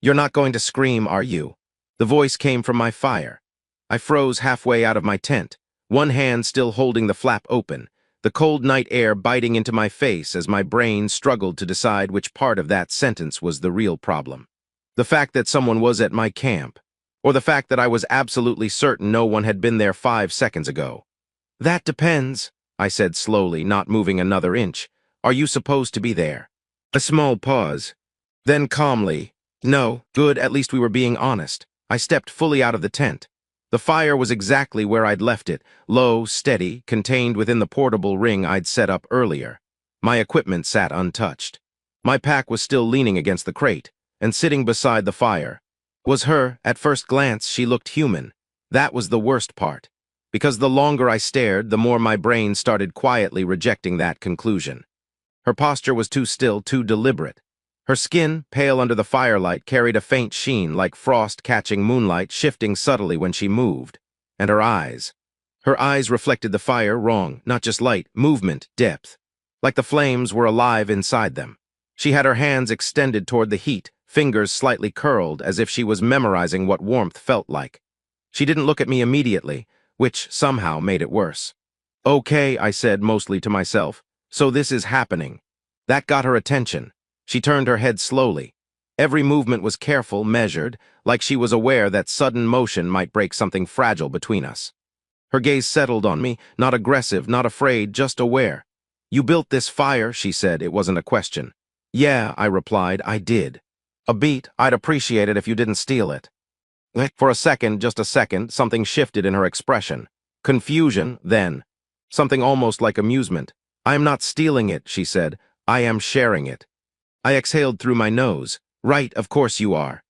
You're not going to scream, are you? The voice came from my fire. I froze halfway out of my tent, one hand still holding the flap open, the cold night air biting into my face as my brain struggled to decide which part of that sentence was the real problem. The fact that someone was at my camp, or the fact that I was absolutely certain no one had been there 5 seconds ago. That depends, I said slowly, not moving another inch. Are you supposed to be there? A small pause. Then calmly, no, good, at least we were being honest. I stepped fully out of the tent. The fire was exactly where I'd left it, low, steady, contained within the portable ring I'd set up earlier. My equipment sat untouched. My pack was still leaning against the crate, and sitting beside the fire. Was her, at first glance, she looked human. That was the worst part. Because the longer I stared, the more my brain started quietly rejecting that conclusion. Her posture was too still, too deliberate. Her skin, pale under the firelight, carried a faint sheen like frost catching moonlight, shifting subtly when she moved. And her eyes. Her eyes reflected the fire wrong, not just light, movement, depth. Like the flames were alive inside them. She had her hands extended toward the heat, fingers slightly curled as if she was memorizing what warmth felt like. She didn't look at me immediately, which somehow made it worse. Okay, I said mostly to myself. So this is happening. That got her attention. She turned her head slowly. Every movement was careful, measured, like she was aware that sudden motion might break something fragile between us. Her gaze settled on me, not aggressive, not afraid, just aware. You built this fire, she said. It wasn't a question. Yeah, I replied, I did. A beat, I'd appreciate it if you didn't steal it. For a second, just a second, something shifted in her expression. Confusion, then. Something almost like amusement. I am not stealing it, she said. I am sharing it. I exhaled through my nose. Right, of course you are.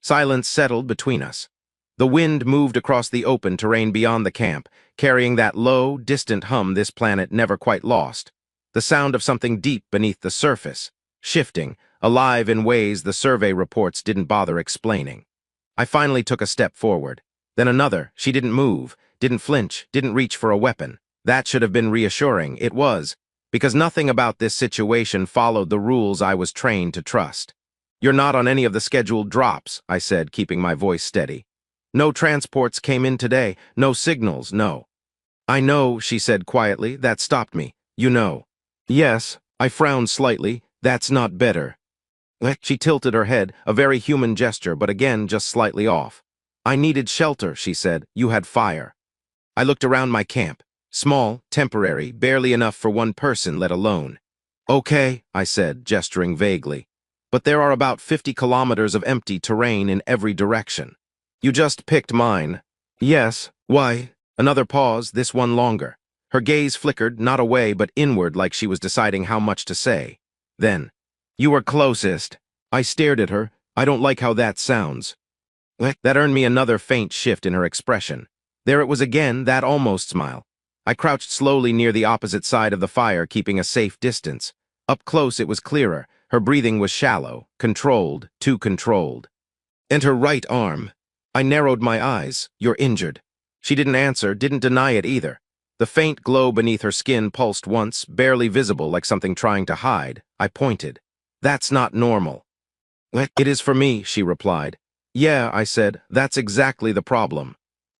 Silence settled between us. The wind moved across the open terrain beyond the camp, carrying that low, distant hum this planet never quite lost. The sound of something deep beneath the surface, shifting, alive in ways the survey reports didn't bother explaining. I finally took a step forward. Then another. She didn't move, didn't flinch, didn't reach for a weapon. That should have been reassuring. It was. Because nothing about this situation followed the rules I was trained to trust. You're not on any of the scheduled drops, I said, keeping my voice steady. No transports came in today, no signals, no. I know, she said quietly, that stopped me. You know. Yes, I frowned slightly. That's not better. She tilted her head, a very human gesture, but again just slightly off. I needed shelter, she said. You had fire. I looked around my camp. Small, temporary, barely enough for one person, let alone. Okay, I said, gesturing vaguely. But there are about 50 kilometers of empty terrain in every direction. You just picked mine. Yes, why? Another pause, this one longer. Her gaze flickered, not away, but inward like she was deciding how much to say. Then, you were closest. I stared at her. I don't like how that sounds. That earned me another faint shift in her expression. There it was again, that almost smile. I crouched slowly near the opposite side of the fire, keeping a safe distance. Up close it was clearer. Her breathing was shallow, controlled, too controlled. And her right arm. I narrowed my eyes. You're injured. She didn't answer, didn't deny it either. The faint glow beneath her skin pulsed once, barely visible like something trying to hide. I pointed. That's not normal. It is for me, she replied. Yeah, I said, that's exactly the problem.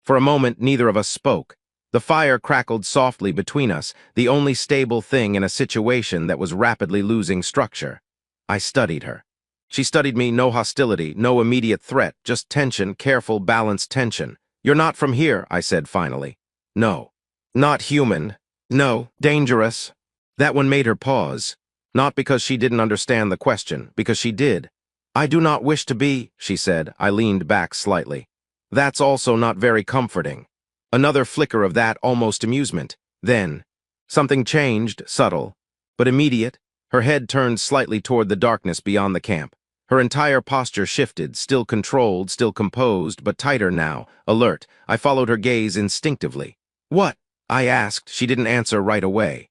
For a moment, neither of us spoke. The fire crackled softly between us, the only stable thing in a situation that was rapidly losing structure. I studied her. She studied me, no hostility, no immediate threat, just tension, careful, balanced tension. You're not from here, I said finally. No. Not human. No. Dangerous. That one made her pause. Not because she didn't understand the question, because she did. I do not wish to be, she said. I leaned back slightly. That's also not very comforting. Another flicker of that almost amusement. Then, something changed, subtle, but immediate. Her head turned slightly toward the darkness beyond the camp. Her entire posture shifted, still controlled, still composed, but tighter now, alert. I followed her gaze instinctively. What? I asked. She didn't answer right away.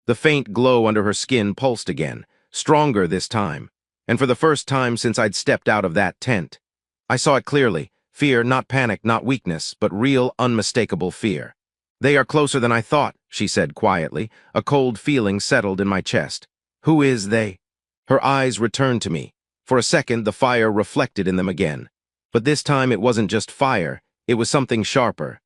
The faint glow under her skin pulsed again, stronger this time, and for the first time since I'd stepped out of that tent. I saw it clearly. Fear, not panic, not weakness, but real, unmistakable fear. They are closer than I thought, she said quietly. A cold feeling settled in my chest. Who is they? Her eyes returned to me. For For a second, the fire reflected in them again. But this time it wasn't just fire, it was something sharper.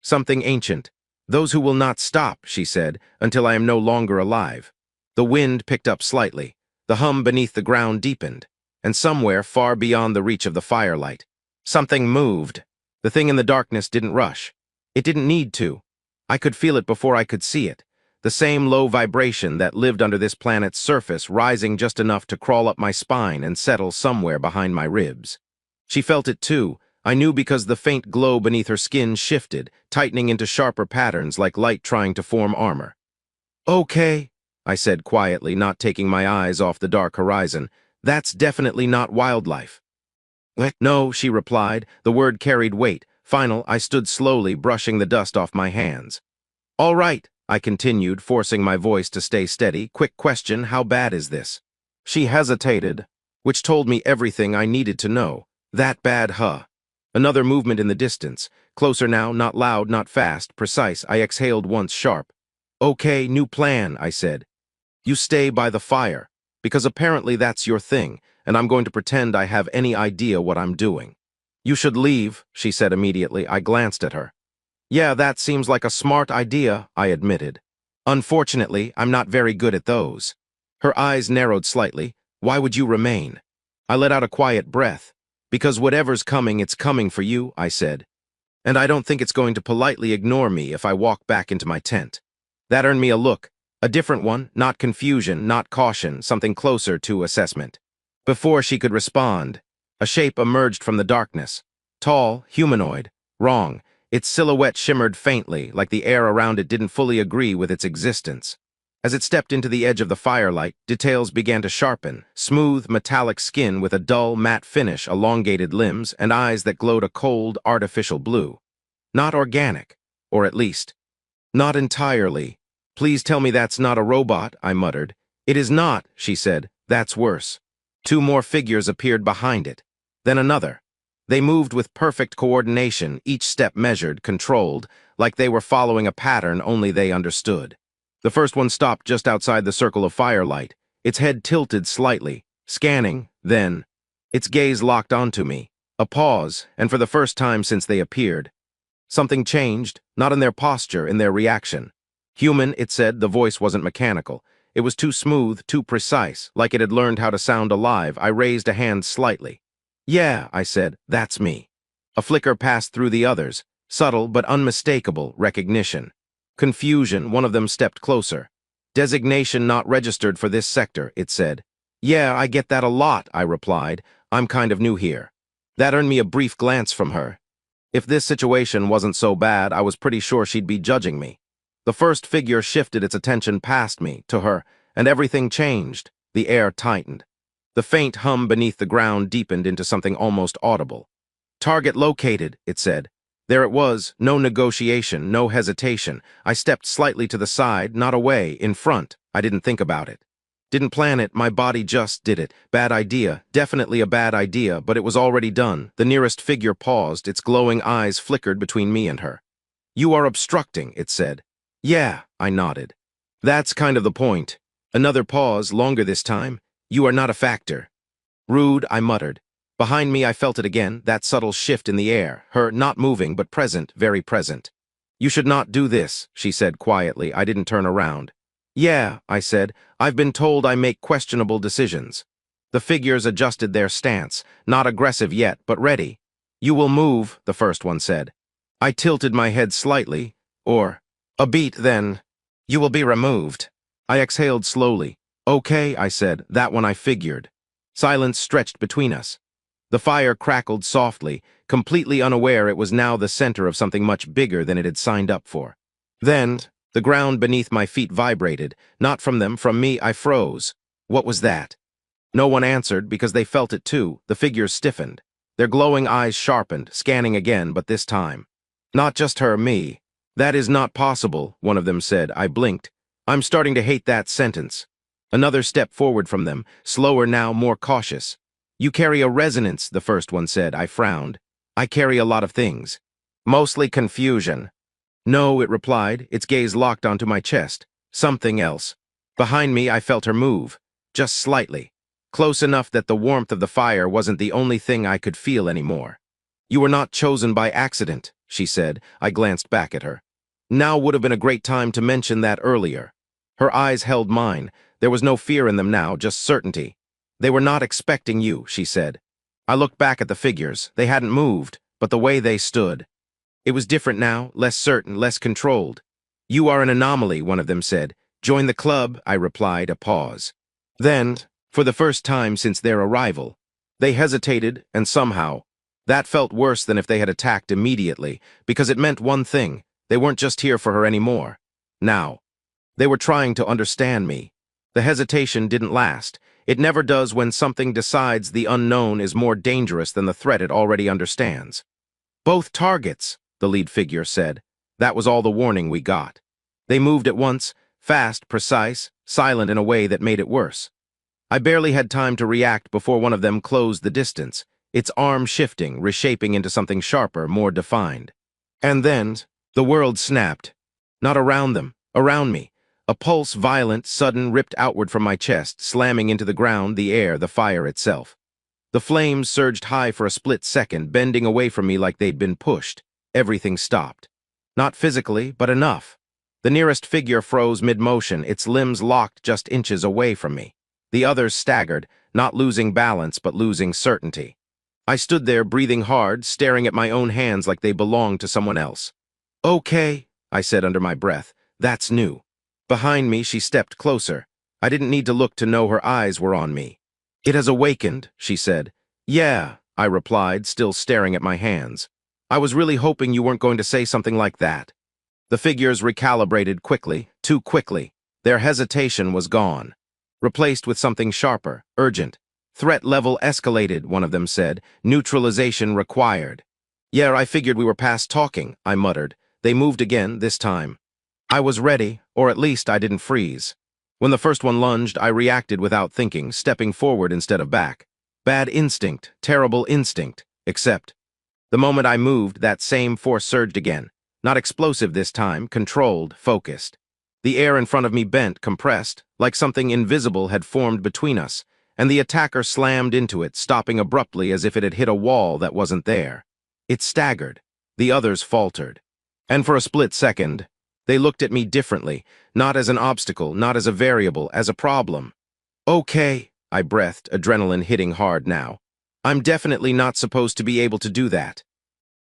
Something ancient. "Those who will not stop," she said, "until I am no longer alive." The wind picked up slightly. The hum beneath the ground deepened. And somewhere far beyond the reach of the firelight, something moved. The thing in the darkness didn't rush. It didn't need to. I could feel it before I could see it. The same low vibration that lived under this planet's surface, rising just enough to crawl up my spine and settle somewhere behind my ribs. She felt it too. I knew because the faint glow beneath her skin shifted, tightening into sharper patterns like light trying to form armor. "Okay," I said quietly, not taking my eyes off the dark horizon. "That's definitely not wildlife." "No," she replied. The word carried weight. Final, I stood slowly, brushing the dust off my hands. "All right," I continued, forcing my voice to stay steady. "Quick question, how bad is this?" She hesitated, which told me everything I needed to know. "That bad, huh?" Another movement in the distance. Closer now, not loud, not fast, precise. I exhaled once, sharp. "Okay, new plan," I said. "You stay by the fire, because apparently that's your thing, and I'm going to pretend I have any idea what I'm doing." "You should leave," she said immediately. I glanced at her. "Yeah, that seems like a smart idea," I admitted. "Unfortunately, I'm not very good at those." Her eyes narrowed slightly. "Why would you remain?" I let out a quiet breath. "Because whatever's coming, it's coming for you," I said. "And I don't think it's going to politely ignore me if I walk back into my tent." That earned me a look. A different one, not confusion, not caution, something closer to assessment. Before she could respond, a shape emerged from the darkness. Tall, humanoid. Wrong. Its silhouette shimmered faintly, like the air around it didn't fully agree with its existence. As it stepped into the edge of the firelight, details began to sharpen. Smooth, metallic skin with a dull, matte finish, elongated limbs, and eyes that glowed a cold, artificial blue. Not organic. Or at least, not entirely. "Please tell me that's not a robot," I muttered. "It is not," she said. "That's worse." Two more figures appeared behind it. Then another. They moved with perfect coordination, each step measured, controlled, like they were following a pattern only they understood. The first one stopped just outside the circle of firelight, its head tilted slightly, scanning, then its gaze locked onto me. A pause, and for the first time since they appeared. Something changed, not in their posture, in their reaction. Human, it said, the voice wasn't mechanical. It was too smooth, too precise, like it had learned how to sound alive. I raised a hand slightly. "Yeah," I said, "that's me." A flicker passed through the others, subtle but unmistakable recognition. Confusion, one of them stepped closer. "Designation not registered for this sector," it said. "Yeah, I get that a lot," I replied. "I'm kind of new here." That earned me a brief glance from her. If this situation wasn't so bad, I was pretty sure she'd be judging me. The first figure shifted its attention past me, to her, and everything changed. The air tightened. The faint hum beneath the ground deepened into something almost audible. "Target located," it said. There it was, no negotiation, no hesitation. I stepped slightly to the side, not away, in front. I didn't think about it. Didn't plan it, my body just did it. Bad idea, definitely a bad idea, but it was already done. The nearest figure paused, its glowing eyes flickered between me and her. "You are obstructing," it said. "Yeah," I nodded. "That's kind of the point." Another pause, longer this time. "You are not a factor." "Rude," I muttered. Behind me I felt it again, that subtle shift in the air, her not moving but present, very present. "You should not do this," she said quietly. I didn't turn around. "Yeah," I said, "I've been told I make questionable decisions." The figures adjusted their stance, not aggressive yet, but ready. "You will move," the first one said. I tilted my head slightly, or a beat, then, "You will be removed." I exhaled slowly. "Okay," I said, "that one I figured." Silence stretched between us. The fire crackled softly, completely unaware it was now the center of something much bigger than it had signed up for. Then, the ground beneath my feet vibrated. Not from them, from me, I froze. What was that? No one answered because they felt it too. The figures stiffened. Their glowing eyes sharpened, scanning again, but this time. "Not just her, me." "That is not possible," one of them said. I blinked. "I'm starting to hate that sentence." Another step forward from them, slower now, more cautious. "You carry a resonance," the first one said. I frowned. "I carry a lot of things." "Mostly confusion." "No," it replied, its gaze locked onto my chest. "Something else." Behind me, I felt her move. Just slightly. close enough that the warmth of the fire wasn't the only thing I could feel anymore. "You were not chosen by accident," she said. I glanced back at her. Now would have been a great time to mention that earlier. Her eyes held mine. There was no fear in them now, just certainty. "They were not expecting you," she said. I looked back at the figures. They hadn't moved, but the way they stood. It was different now, less certain, less controlled. "You are an anomaly," one of them said. "Join the club," I replied, a pause. Then, for the first time since their arrival, they hesitated, and somehow, that felt worse than if they had attacked immediately, because it meant one thing: they weren't just here for her anymore. Now, they were trying to understand me. The hesitation didn't last. It never does when something decides the unknown is more dangerous than the threat it already understands. "Both targets," the lead figure said. That was all the warning we got. They moved at once, fast, precise, silent in a way that made it worse. I barely had time to react before one of them closed the distance, its arm shifting, reshaping into something sharper, more defined. And then, the world snapped. Not around them, around me. A pulse, violent, sudden, ripped outward from my chest, slamming into the ground, the air, the fire itself. The flames surged high for a split second, bending away from me like they'd been pushed. Everything stopped. Not physically, but enough. The nearest figure froze mid-motion, its limbs locked just inches away from me. The others staggered, not losing balance but losing certainty. I stood there, breathing hard, staring at my own hands like they belonged to someone else. "Okay," I said under my breath. "That's new." Behind me, she stepped closer. I didn't need to look to know her eyes were on me. "It has awakened," she said. "Yeah," I replied, still staring at my hands. "I was really hoping you weren't going to say something like that." The figures recalibrated quickly, too quickly. Their hesitation was gone, replaced with something sharper, urgent. "Threat level escalated," one of them said. "Neutralization required." "Yeah, I figured we were past talking," I muttered. They moved again, this time. I was ready, or at least I didn't freeze. When the first one lunged, I reacted without thinking, stepping forward instead of back. Bad instinct, terrible instinct, except the moment I moved, that same force surged again. Not explosive this time, controlled, focused. The air in front of me bent, compressed, like something invisible had formed between us, and the attacker slammed into it, stopping abruptly as if it had hit a wall that wasn't there. It staggered. The others faltered. And for a split second, they looked at me differently, not as an obstacle, not as a variable, as a problem. "Okay," I breathed, adrenaline hitting hard now. "I'm definitely not supposed to be able to do that."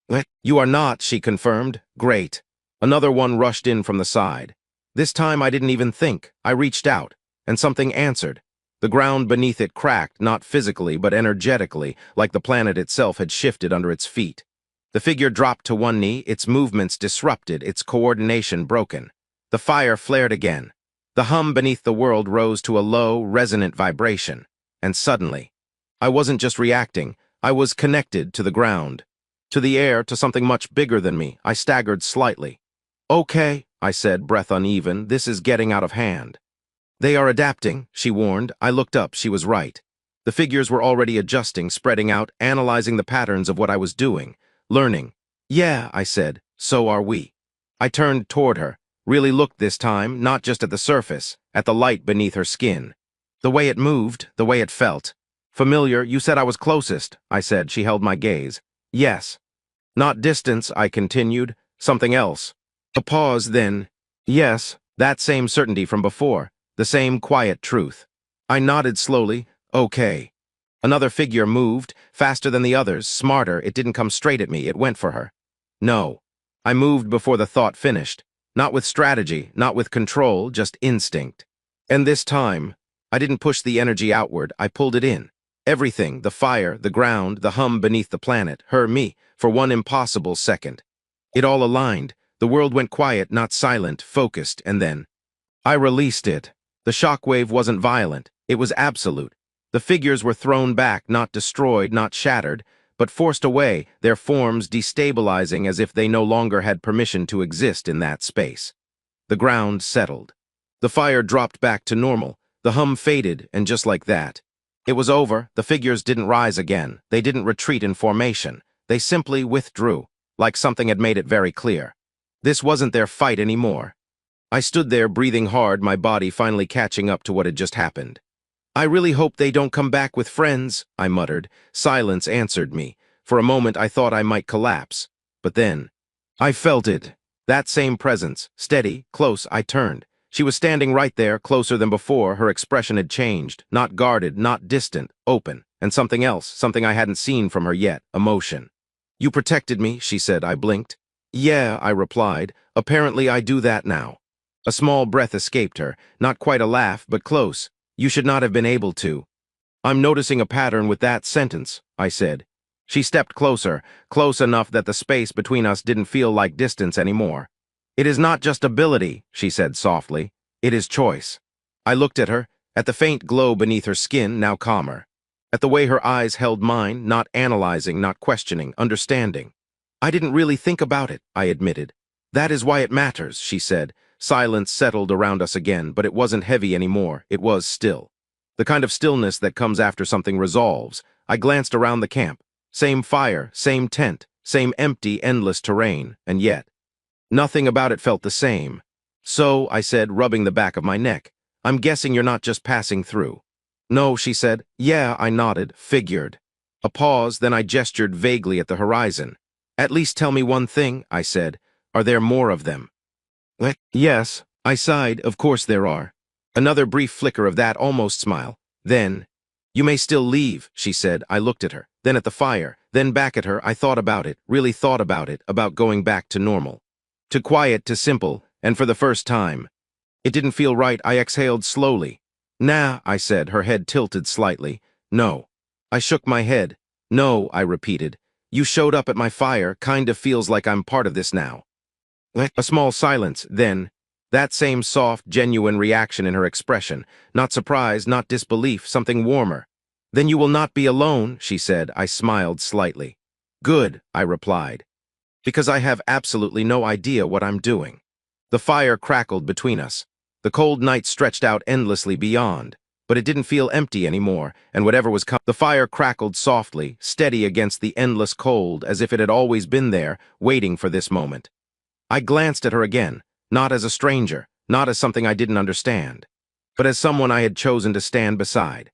"What? You are not," she confirmed. "Great." Another one rushed in from the side. This time I didn't even think. I reached out, and something answered. The ground beneath it cracked, not physically, but energetically, like the planet itself had shifted under its feet. The figure dropped to one knee, its movements disrupted, its coordination broken. The fire flared again. The hum beneath the world rose to a low, resonant vibration. And suddenly, I wasn't just reacting, I was connected to the ground. To the air, to something much bigger than me. I staggered slightly. "Okay," I said, breath uneven, "this is getting out of hand." "They are adapting," she warned. I looked up, she was right. The figures were already adjusting, spreading out, analyzing the patterns of what I was doing. Learning. "Yeah," I said, "so are we." I turned toward her, really looked this time, not just at the surface, at the light beneath her skin. The way it moved, the way it felt. "Familiar, you said I was closest," I said. She held my gaze. "Yes." "Not distance," I continued. "Something else." A pause, then. "Yes, that same certainty from before, the same quiet truth." I nodded slowly. "Okay." Another figure moved, faster than the others, smarter. It didn't come straight at me, it went for her. "No." I moved before the thought finished. Not with strategy, not with control, just instinct. And this time, I didn't push the energy outward, I pulled it in. Everything, the fire, the ground, the hum beneath the planet, her, me, for one impossible second. It all aligned. The world went quiet, not silent, focused, and then I released it. The shockwave wasn't violent, it was absolute. The figures were thrown back, not destroyed, not shattered, but forced away, their forms destabilizing as if they no longer had permission to exist in that space. The ground settled. The fire dropped back to normal. The hum faded, and just like that, it was over. The figures didn't rise again. They didn't retreat in formation. They simply withdrew, like something had made it very clear. This wasn't their fight anymore. I stood there breathing hard, my body finally catching up to what had just happened. I really hope they don't come back with friends, I muttered. Silence answered me. For a moment I thought I might collapse. But then, I felt it. That same presence, steady, close. I turned. She was standing right there, closer than before. Her expression had changed. Not guarded, not distant, open. And something else, something I hadn't seen from her yet, emotion. You protected me, she said. I blinked. Yeah, I replied. Apparently I do that now. A small breath escaped her, not quite a laugh, but close. You should not have been able to. I'm noticing a pattern with that sentence, I said. She stepped closer, close enough that the space between us didn't feel like distance anymore. It is not just ability, she said softly. It is choice. I looked at her, at the faint glow beneath her skin, now calmer. At the way her eyes held mine, not analyzing, not questioning, understanding. I didn't really think about it, I admitted. That is why it matters, she said. Silence settled around us again, but it wasn't heavy anymore. It was still. The kind of stillness that comes after something resolves. I glanced around the camp. Same fire, same tent, same empty, endless terrain, and yet, nothing about it felt the same. So, I said, rubbing the back of my neck, I'm guessing you're not just passing through. No, she said. Yeah, I nodded, figured. A pause, then I gestured vaguely at the horizon. At least tell me one thing, I said. Are there more of them? Yes, I sighed. Of course there are. Another brief flicker of that almost smile. Then, you may still leave, she said. I looked at her, then at the fire, then back at her. I thought about it, really thought about it, about going back to normal. To quiet, to simple, and for the first time. It didn't feel right. I exhaled slowly. Nah, I said, her head tilted slightly. No. I shook my head. No, I repeated. You showed up at my fire, kind of feels like I'm part of this now. A small silence, then, that same soft, genuine reaction in her expression, not surprise, not disbelief, something warmer. Then you will not be alone, she said. I smiled slightly. Good, I replied, because I have absolutely no idea what I'm doing. The fire crackled between us. The cold night stretched out endlessly beyond, but it didn't feel empty anymore, and whatever was coming. The fire crackled softly, steady against the endless cold, as if it had always been there, waiting for this moment. I glanced at her again, not as a stranger, not as something I didn't understand, but as someone I had chosen to stand beside.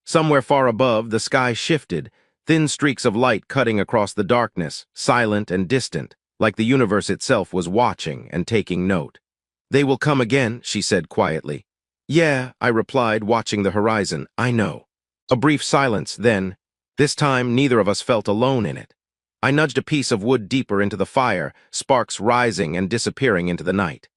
Somewhere far above, the sky shifted, thin streaks of light cutting across the darkness, silent and distant, like the universe itself was watching and taking note. They will come again, she said quietly. Yeah, I replied, watching the horizon. I know. A brief silence, then, this time neither of us felt alone in it. I nudged a piece of wood deeper into the fire, sparks rising and disappearing into the night.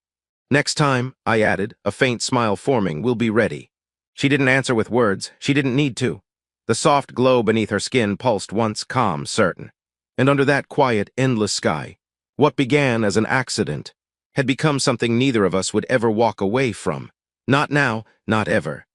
Next time, I added, a faint smile forming, we'll be ready. She didn't answer with words. She didn't need to. The soft glow beneath her skin pulsed once, calm, certain. And under that quiet, endless sky, what began as an accident had become something neither of us would ever walk away from. Not now, not ever.